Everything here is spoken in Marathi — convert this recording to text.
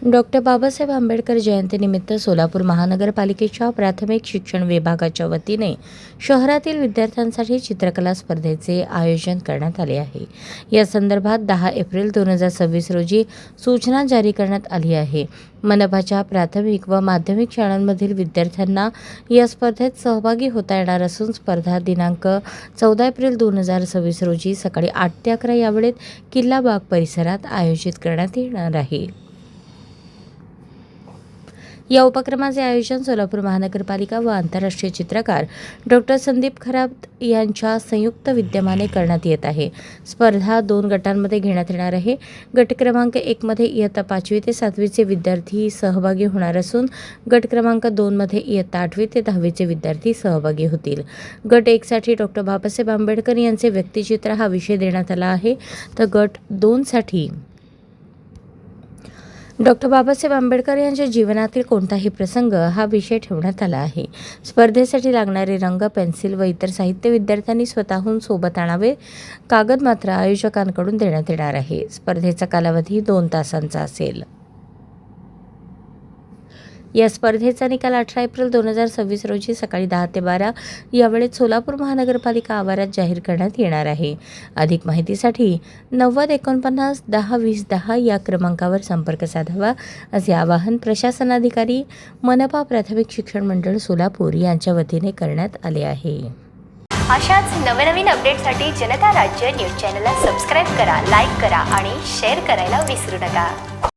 डॉक्टर बाबासाहेब आंबेडकर जयंतीनिमित्त सोलापूर महानगरपालिकेच्या प्राथमिक शिक्षण विभागाच्या वतीने शहरातील विद्यार्थ्यांसाठी चित्रकला स्पर्धेचे आयोजन करण्यात आले आहे। या संदर्भात 10 एप्रिल 2026 रोजी सूचना जारी करण्यात आली आहे। मनपाच्या प्राथमिक व माध्यमिक शाळांमधील विद्यार्थ्यांना या स्पर्धेत सहभागी होता येणार असून स्पर्धा दिनांक 14 एप्रिल 2026 रोजी सकाळी 8 ते 11 या वेळेत किल्ला बाग परिसरात आयोजित करण्यात येणार आहे। या उपक्रमाचे आयोजन सोलापूर महानगरपालिका व आंतरराष्ट्रीय चित्रकार डॉक्टर संदीप खरात यांच्या संयुक्त विद्यमाने करण्यात येत आहे। स्पर्धा 2 गटांमध्ये घेण्यात येणार आहे। गट क्रमांक 1 मध्ये इयत्ता 5वी ते 7वी चे विद्यार्थी सहभागी होणार असून गट क्रमांक 2 मध्ये इयत्ता 8वी ते 10वी चे विद्यार्थी सहभागी होतील। गट 1 साठी डॉक्टर बाबासाहेब आंबेडकर यांचे व्यक्तिचित्र हा विषय देण्यात आला आहे, तर गट 2 साठी डॉक्टर बाबासाहेब आंबेडकर यांच्या जीवनातील कोणताही प्रसंग हा विषय ठेवण्यात आला आहे। स्पर्धेसाठी लागणारे रंग, पेन्सिल व इतर साहित्य विद्यार्थ्यांनी स्वतःहून सोबत आणावे। कागद मात्र आयोजकांकडून देण्यात येणार आहे। स्पर्धेचा कालावधी 2 तासांचा असेल। या स्पर्धेचा निकाल 18 एप्रिल 2026 रोजी सकाळी 10 ते 12 या वेळेत सोलापूर महानगरपालिका आवारात जाहीर करण्यात येणार आहे। अधिक माहितीसाठी 90 49 10 20 10 या क्रमांकावर संपर्क साधावा, असे आवाहन प्रशासनाधिकारी मनपा प्राथमिक शिक्षण मंडळ सोलापूर यांच्या वतीने करण्यात आले आहे। अशाच नवनवीन अपडेटसाठी जनता राज्य न्यूज चॅनलला सबस्क्राईब करा, लाईक करा आणि शेअर करायला विसरू नका।